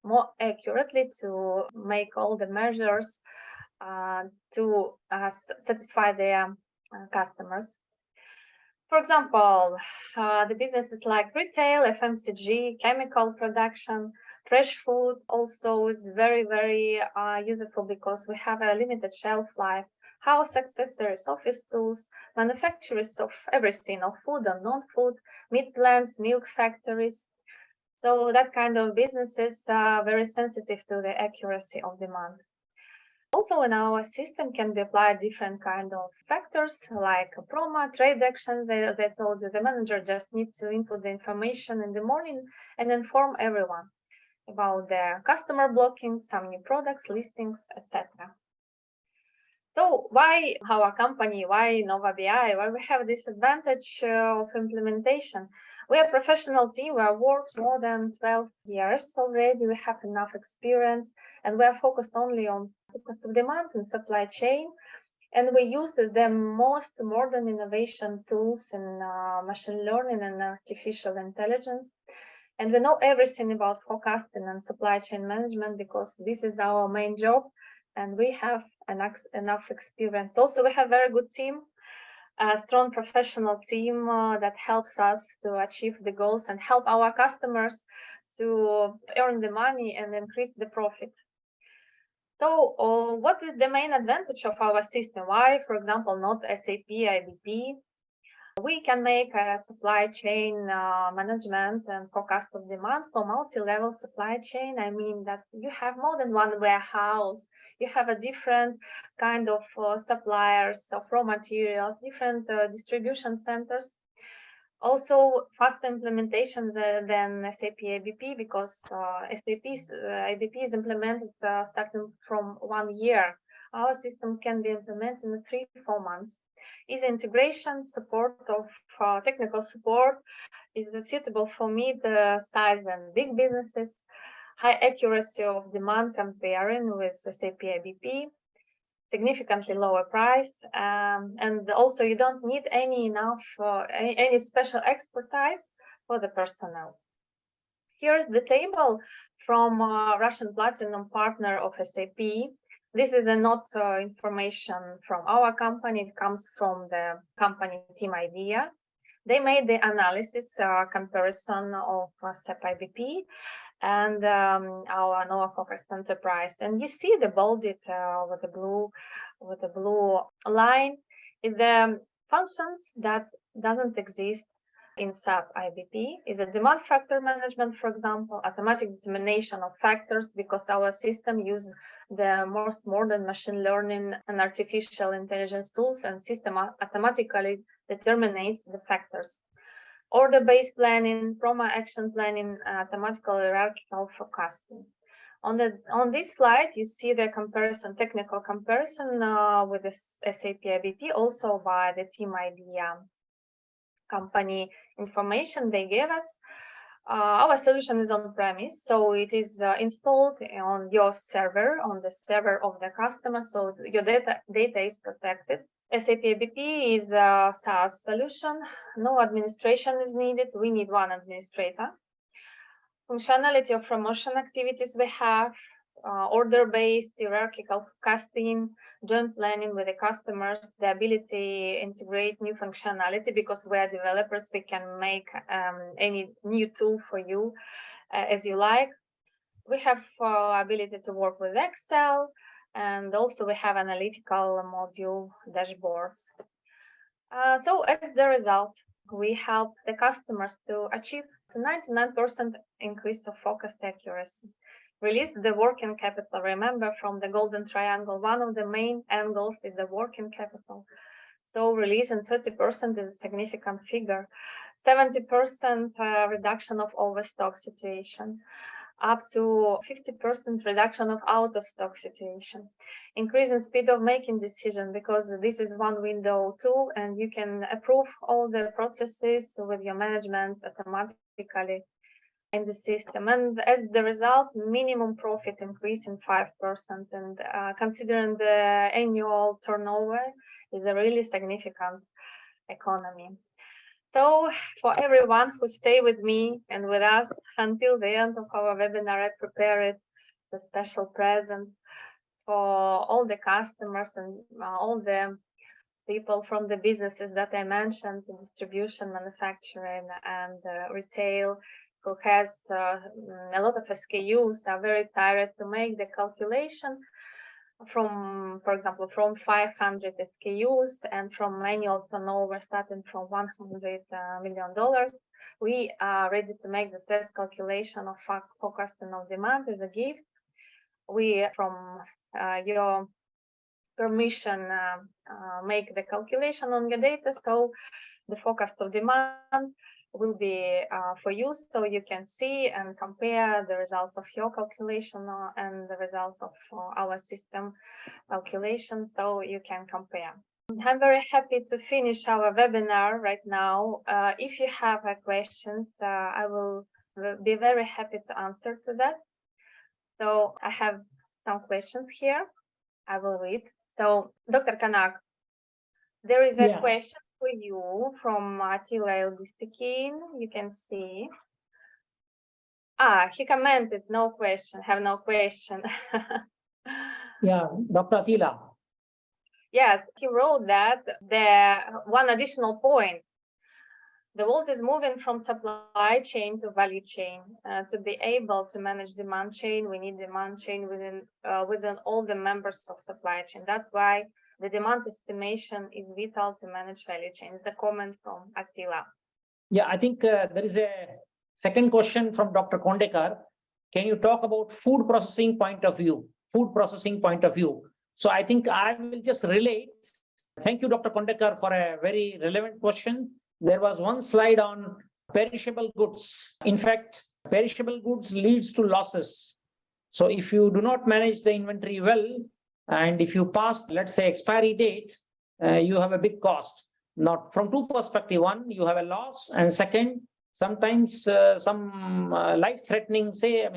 Speaker 1: more accurately to make all the measures to satisfy their customers. For example, the businesses like retail, FMCG, chemical production, fresh food also is very, very useful because we have a limited shelf life. House accessories, office tools, manufacturers of everything, of food and non-food, meat plants, milk factories. So that kind of businesses are very sensitive to the accuracy of demand. Also, in our system can be applied different kind of factors like promo, trade actions. They told you the manager just needs to input the information in the morning and inform everyone about the customer blocking, some new products, listings, etc. So why our company, why Novo BI, why we have this advantage of implementation? We are a professional team. We have worked more than 12 years already. We have enough experience, and we are focused only on demand and supply chain. And we use the most modern innovation tools in machine learning and artificial intelligence. And we know everything about forecasting and supply chain management because this is our main job, and we have enough experience. Also, we have a very good team, a strong professional team that helps us to achieve the goals and help our customers to earn the money and increase the profit. So what is the main advantage of our system? Why, for example, not SAP IBP? We can make a supply chain management and forecast of demand for multi-level supply chain. I mean that you have more than one warehouse, you have a different kind of suppliers of raw materials, different distribution centers. Also, faster implementation than SAP IBP because SAP IBP is implemented starting from 1 year. Our system can be implemented in 3-4 months. Easy integration, support of technical support is suitable for mid-size and big businesses. High accuracy of demand comparing with SAP IBP. Significantly lower price, and also you don't need any special expertise for the personnel. Here's the table from Russian Platinum partner of SAP. This is not information from our company. It comes from the company Team Idea. They made the analysis comparison of SAP IBP and our Novo Forecast Enterprise, and you see the bolded with the blue line is the functions that doesn't exist in SAP IBP is a demand factor management, for example, automatic determination of factors, because our system uses the most modern machine learning and artificial intelligence tools, and system automatically determines the factors. Order-based planning, promo action planning, automatical hierarchical forecasting. On this slide, you see the comparison, technical comparison with the SAP IBP, also by the team idea company information they gave us. Our solution is on premise, so it is installed on your server, on the server of the customer, so your data is protected. SAP IBP is a SaaS solution. No administration is needed. We need one administrator. Functionality of promotion activities we have, order-based, hierarchical forecasting, joint planning with the customers, the ability to integrate new functionality, because we are developers, we can make any new tool for you as you like. We have ability to work with Excel, and also we have analytical module dashboards. So as the result, we help the customers to achieve to 99% increase of forecast accuracy. Release the working capital. Remember, from the golden triangle, one of the main angles is the working capital. So releasing 30% is a significant figure. 70% reduction of overstock situation, up to 50% reduction of out of stock situation. Increasing speed of making decision, because this is one window tool and you can approve all the processes with your management automatically in the system. And as the result, minimum profit increase in 5%. And considering the annual turnover is a really significant economy. So for everyone who stay with me and with us until the end of our webinar, I prepared a special present for all the customers and all the people from the businesses that I mentioned, distribution, manufacturing, and retail, who has a lot of SKUs, are very tired to make the calculation from, for example, from 500 SKUs and from annual turnover starting from $100 million. We are ready to make the test calculation of forecasting of demand as a gift. We, from your permission, make the calculation on your data, so the forecast of demand will be for you, so you can see and compare the results of your calculation and the results of our system calculation, so you can compare. I'm very happy to finish our webinar right now. If you have questions, I will be very happy to answer to that. So I have some questions here. I will read. So, Dr. Kanak, there is a question for you from Attila Elgistikin. You can see. He commented, no question, have no question.
Speaker 2: Yeah, Dr. Attila.
Speaker 1: Yes, he wrote that the one additional point. The world is moving from supply chain to value chain. To be able to manage demand chain, we need demand chain within all the members of supply chain. That's why the demand estimation is vital to manage value chain. It's a comment from Attila.
Speaker 2: Yeah, I think there is a second question from Dr. Kondekar. Can you talk about food processing point of view? Food processing point of view. So I think I will just relate. Thank you, Dr. Kondekar, for a very relevant question. There was one slide on perishable goods. In fact, perishable goods leads to losses. So if you do not manage the inventory well, and if you pass, let's say, expiry date, you have a big cost. Not from two perspectives. One, you have a loss, and second, sometimes some life-threatening, say,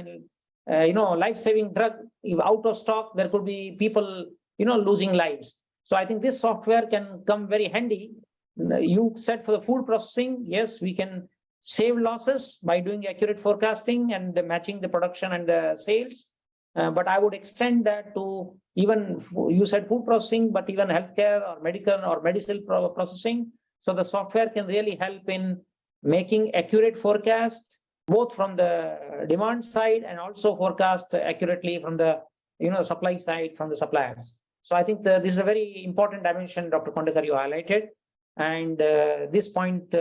Speaker 2: life-saving drug, if out of stock, there could be people, losing lives. So I think this software can come very handy. You said for the food processing, yes, we can save losses by doing accurate forecasting and matching the production and the sales. But I would extend that to even, you said food processing, but even healthcare or medical or medicine processing. So the software can really help in making accurate forecast, both from the demand side and also forecast accurately from the supply side from the suppliers. So I think this is a very important dimension, Dr. Kondekar, you highlighted. And this point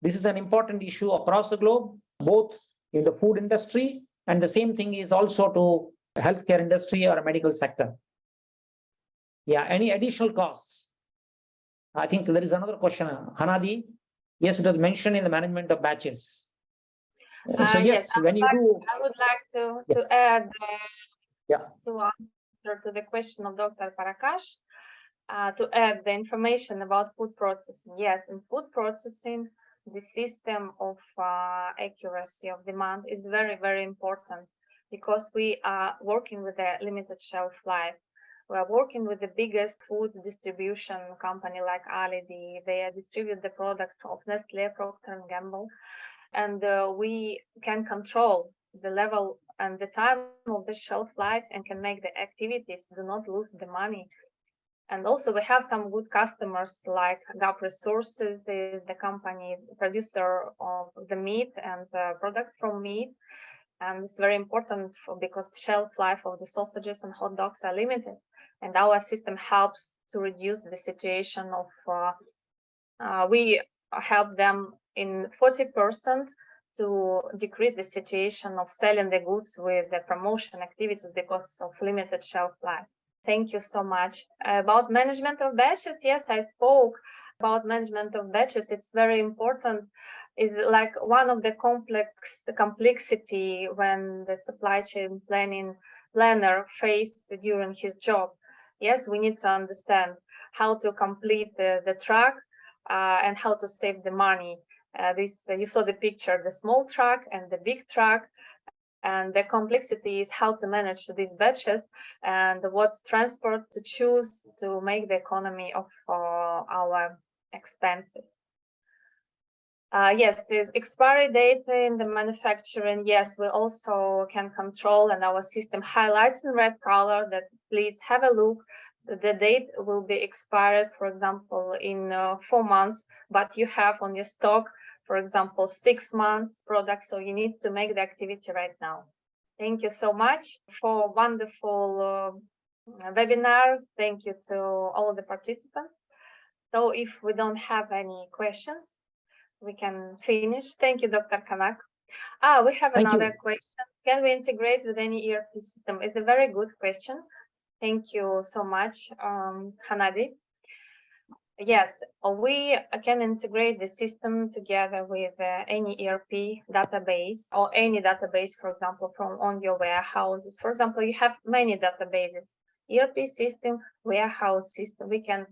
Speaker 2: This is an important issue across the globe, both in the food industry, and the same thing is also to healthcare industry or medical sector. Yeah, any additional costs? I think there is another question, Hanadi. Yes, it was mentioned in the management of batches. So yes, when you do,
Speaker 1: I would like to add
Speaker 2: to
Speaker 1: answer to the question of Dr. Parakash, to add the information about food processing. Yes, in food processing, the system of accuracy of demand is very, very important, because we are working with a limited shelf life. We are working with the biggest food distribution company like Aldi. They distribute the products of Nestle, Procter & Gamble, and we can control the level and the time of the shelf life and can make the activities do not lose the money. And also we have some good customers like GAP Resources, the company producer of the meat and products from meat. And it's very important because the shelf life of the sausages and hot dogs are limited. And our system helps to reduce the situation of, we help them in 40% to decrease the situation of selling the goods with the promotion activities because of limited shelf life. Thank you so much. About management of batches, yes, I spoke about management of batches. It's very important. It's like one of the complexity when the supply chain planner faces during his job. Yes, we need to understand how to complete the truck and how to save the money. You saw the picture, the small truck and the big truck. And the complexity is how to manage these batches and what transport to choose to make the economy of our expenses. Yes, is expiry date in the manufacturing. Yes, we also can control, and our system highlights in red color that please have a look. The date will be expired, for example, in 4 months, but you have on your stock, for example, 6 months product, so you need to make the activity right now. Thank you so much for wonderful webinar. Thank you to all the participants. So if we don't have any questions, we can finish. Thank you, Dr. Kanak. We have another question. Can we integrate with any ERP system? It's a very good question. Thank you so much, Hanadi. Yes, we can integrate the system together with any ERP database or any database, for example, from on your warehouses. For example, you have many databases, ERP system, warehouse system. We can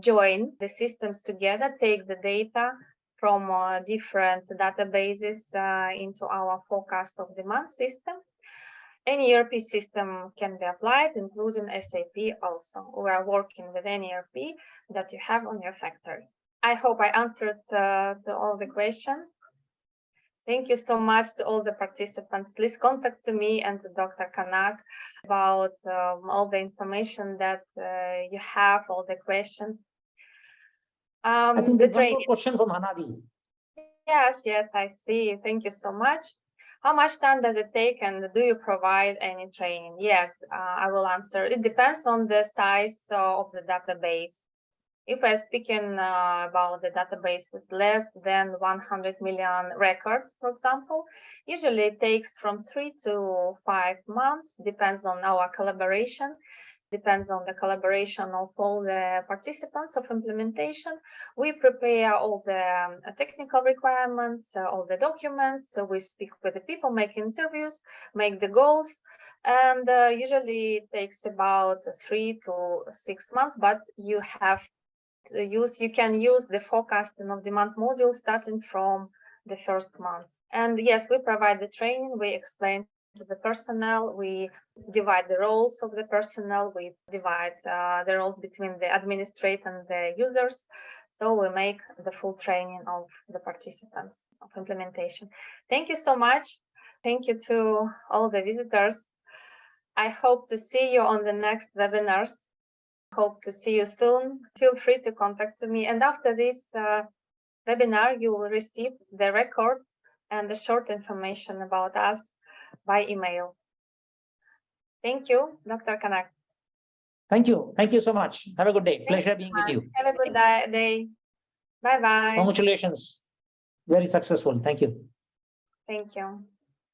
Speaker 1: join the systems together, take the data from different databases into our forecast of demand system. Any ERP system can be applied, including SAP also. We are working with any ERP that you have on your factory. I hope I answered to all the questions. Thank you so much to all the participants. Please contact me and to Dr. Kanak about all the information that you have, all the questions.
Speaker 2: I think there's one more question from Hanadi.
Speaker 1: Yes, I see. Thank you so much. How much time does it take, and do you provide any training? Yes, I will answer. It depends on the size of the database. If we're speaking about the database with less than 100 million records, for example, usually it takes from 3 to 5 months, depends on our collaboration. Depends on the collaboration of all the participants of implementation. We prepare all the technical requirements, all the documents. So we speak with the people, make interviews, make the goals, and usually it takes about 3 to 6 months. But you can use the forecasting of demand module starting from the first month. And yes, we provide the training. We explain to the personnel, we divide the roles of the personnel, we divide the roles between the administrator and the users. So we make the full training of the participants of implementation. Thank you so much. Thank you to all the visitors. I hope to see you on the next webinars. Hope to see you soon. Feel free to contact me. And after this webinar, you will receive the record and the short information about us by email. Thank you, Dr. Kanak.
Speaker 2: Thank you. Thank you so much. Have a good day. Pleasure being with you.
Speaker 1: Have a good day. Bye-bye.
Speaker 2: Congratulations. Very successful. Thank you.
Speaker 1: Thank you.